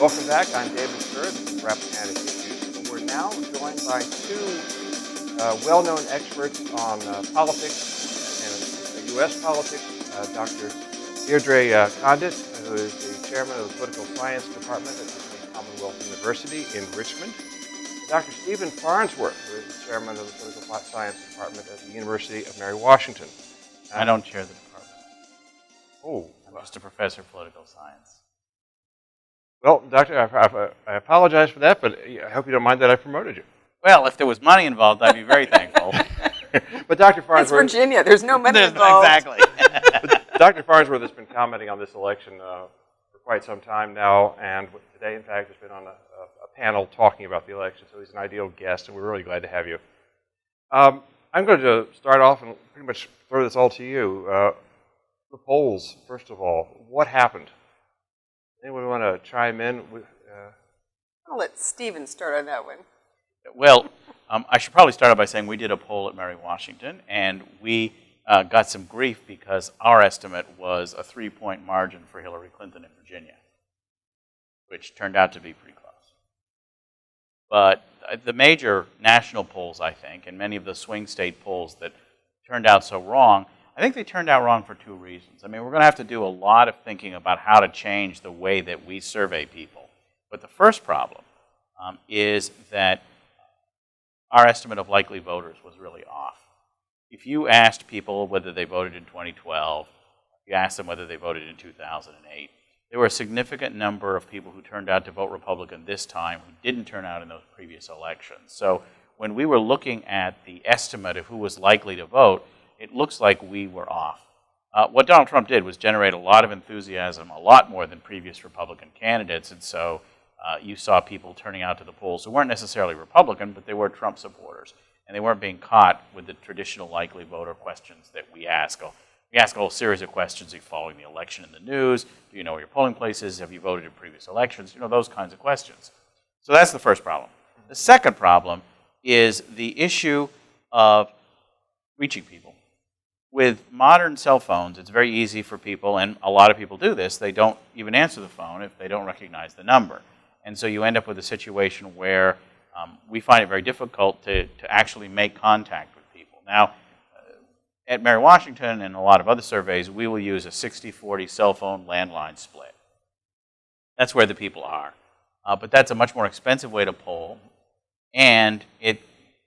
Welcome back. I'm David Kerr. This is Rappahannock Issues. We're now joined by two well-known experts on politics and U.S. politics. Dr. Deidre Condit, who is the chairman of the Political Science Department at the Commowelth University in Richmond. Dr. Stephen Farnsworth, who is the chairman of the Political Science Department at the University of Mary Washington. I don't chair the department. Oh. I'm just a professor of political science. Well, Doctor, I apologize for that, but I hope you don't mind that I promoted you. Well, if there was money involved, I'd be very thankful. But Dr. Farnsworth... It's Virginia. There's no money involved. Exactly. Dr. Farnsworth has been commenting on this election for quite some time now, and today, in fact, has been on a panel talking about the election, so he's an ideal guest, and we're really glad to have you. I'm going to start off and pretty much throw this all to you. The polls, first of all, what happened? Anyone want to chime in? I'll let Stephen start on that one. Well, I should probably start out by saying we did a poll at Mary Washington, and we got some grief because our estimate was a 3-point margin for Hillary Clinton in Virginia, which turned out to be pretty close. But the major national polls, I think, and many of the swing state polls that turned out so wrong, I think they turned out wrong for two reasons. I mean, we're going to have to do a lot of thinking about how to change the way that we survey people. But the first problem is that our estimate of likely voters was really off. If you asked people whether they voted in 2012, if you asked them whether they voted in 2008, there were a significant number of people who turned out to vote Republican this time who didn't turn out in those previous elections. So when we were looking at the estimate of who was likely to vote, it looks like we were off. What Donald Trump did was generate a lot of enthusiasm, a lot more than previous Republican candidates, and so you saw people turning out to the polls who weren't necessarily Republican, but they were Trump supporters, and they weren't being caught with the traditional likely voter questions that we ask. We ask a whole series of questions. Are you following the election in the news? Do you know where your polling place is? Have you voted in previous elections? You know, those kinds of questions. So that's the first problem. The second problem is the issue of reaching people. With modern cell phones, it's very easy for people, and a lot of people do this, they don't even answer the phone if they don't recognize the number. And so you end up with a situation where we find it very difficult to actually make contact with people. Now, at Mary Washington and a lot of other surveys, we will use a 60-40 cell phone landline split. That's where the people are. But that's a much more expensive way to poll, and it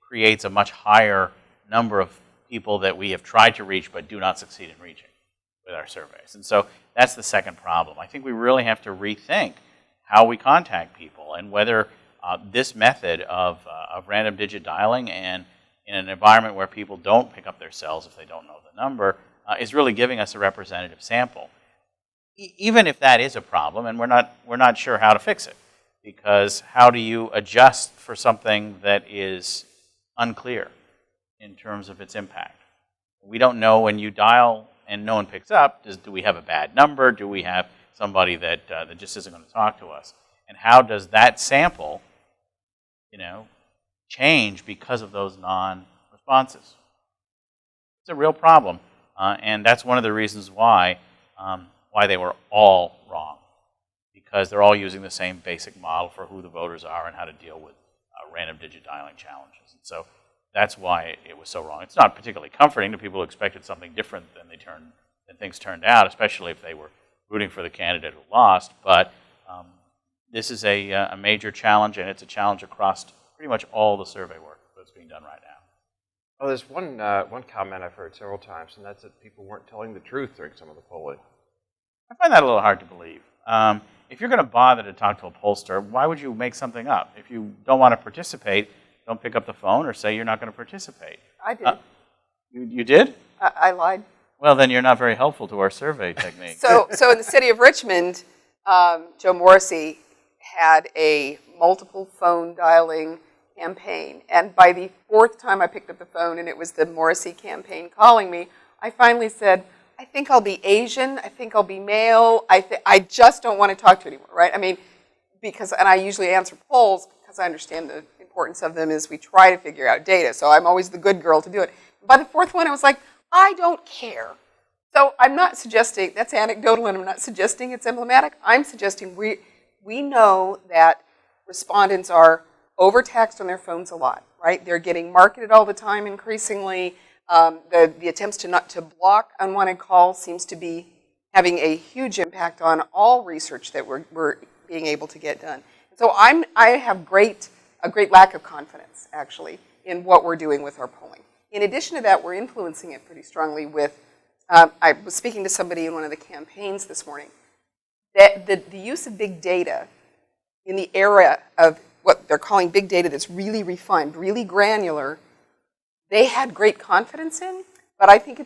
creates a much higher number of people that we have tried to reach but do not succeed in reaching with our surveys. And so that's the second problem. I think we really have to rethink how we contact people and whether this method of random digit dialing and in an environment where people don't pick up their cells if they don't know the number is really giving us a representative sample. Even if that is a problem, and we're not sure how to fix it, because how do you adjust for something that is unclear in terms of its impact? We don't know when you dial and no one picks up, do we have a bad number? Do we have somebody that just isn't going to talk to us? And how does that sample, change because of those non-responses? It's a real problem, and that's one of the reasons why they were all wrong, because they're all using the same basic model for who the voters are and how to deal with random digit dialing challenges. And so that's why it was so wrong. It's not particularly comforting to people who expected something different than things turned out, especially if they were rooting for the candidate who lost. But this is a major challenge, and it's a challenge across pretty much all the survey work that's being done right now. Well, there's one comment I've heard several times, and that's that people weren't telling the truth during some of the polling. I find that a little hard to believe. If you're going to bother to talk to a pollster, why would you make something up? If you don't want to participate, don't pick up the phone or say you're not going to participate. I did. You did? I lied. Well, then you're not very helpful to our survey technique. So in the city of Richmond, Joe Morrissey had a multiple phone dialing campaign. And by the fourth time I picked up the phone and it was the Morrissey campaign calling me, I finally said, I think I'll be Asian. I think I'll be male. I just don't want to talk to you anymore, right? I mean, and I usually answer polls because I understand the importance of them as we try to figure out data. So I'm always the good girl to do it. By the fourth one, I was like, I don't care. So I'm not suggesting, that's anecdotal, and I'm not suggesting it's emblematic. I'm suggesting we know that respondents are overtaxed on their phones a lot, right? They're getting marketed all the time increasingly. The attempts to block unwanted calls seems to be having a huge impact on all research that we're being able to get done. So I have a great lack of confidence, actually, in what we're doing with our polling. In addition to that, we're influencing it pretty strongly with, I was speaking to somebody in one of the campaigns this morning, that the use of big data in the era of what they're calling big data that's really refined, really granular, they had great confidence in, but I think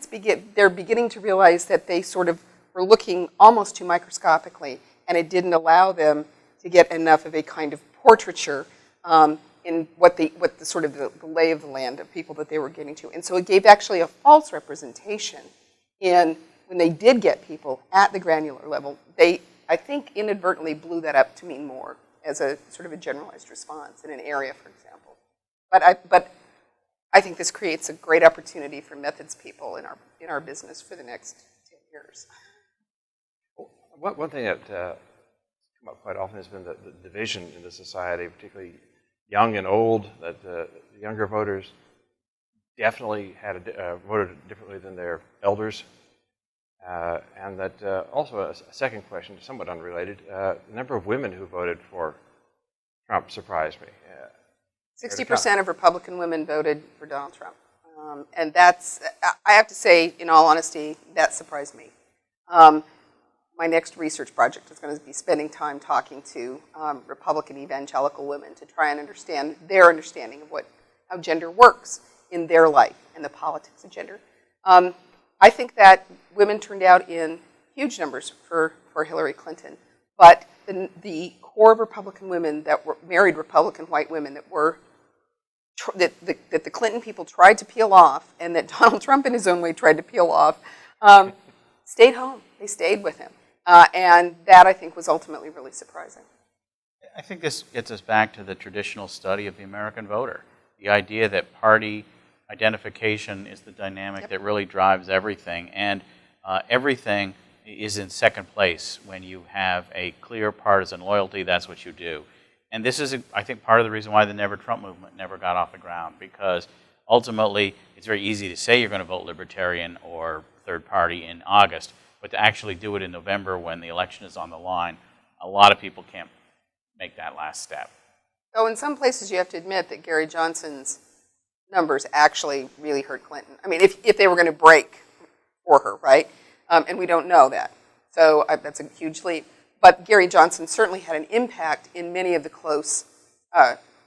they're beginning to realize that they sort of were looking almost too microscopically, and it didn't allow them to get enough of a kind of portraiture in what the sort of the lay of the land of people that they were getting to. And so it gave actually a false representation in when they did get people at the granular level. They, I think, inadvertently blew that up to mean more as a sort of a generalized response in an area, for example. But I think this creates a great opportunity for methods people in our business for the next 10 years. One thing that come up quite often has been the division in the society, particularly young and old, that the younger voters definitely had voted differently than their elders. And that also a second question, somewhat unrelated, the number of women who voted for Trump surprised me. 60% of Republican women voted for Donald Trump. And that's, I have to say, in all honesty, that surprised me. My next research project is going to be spending time talking to Republican evangelical women to try and understand their understanding of how gender works in their life and the politics of gender. I think that women turned out in huge numbers for Hillary Clinton, but the core of Republican women that were married Republican white women that the Clinton people tried to peel off, and that Donald Trump in his own way tried to peel off, stayed home. They stayed with him. And that, I think, was ultimately really surprising. I think this gets us back to the traditional study of the American voter. The idea that party identification is the dynamic that really drives everything. And everything is in second place when you have a clear partisan loyalty. That's what you do. And this is, I think, part of the reason why the Never Trump movement never got off the ground, because ultimately it's very easy to say you're going to vote Libertarian or third party in August, but to actually do it in November when the election is on the line, a lot of people can't make that last step. So in some places you have to admit that Gary Johnson's numbers actually really hurt Clinton. I mean, if they were going to break for her, right? And we don't know that. So that's a huge leap. But Gary Johnson certainly had an impact in many of the close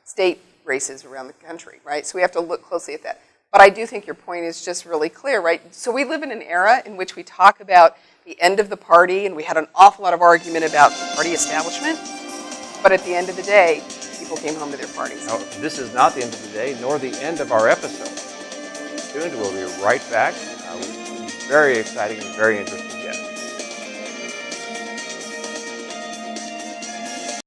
state races around the country, right? So we have to look closely at that. But I do think your point is just really clear, right? So we live in an era in which we talk about the end of the party, and we had an awful lot of argument about the party establishment. But at the end of the day, people came home to their parties. No, this is not the end of the day, nor the end of our episode. Soon we'll be right back. Very exciting and very interesting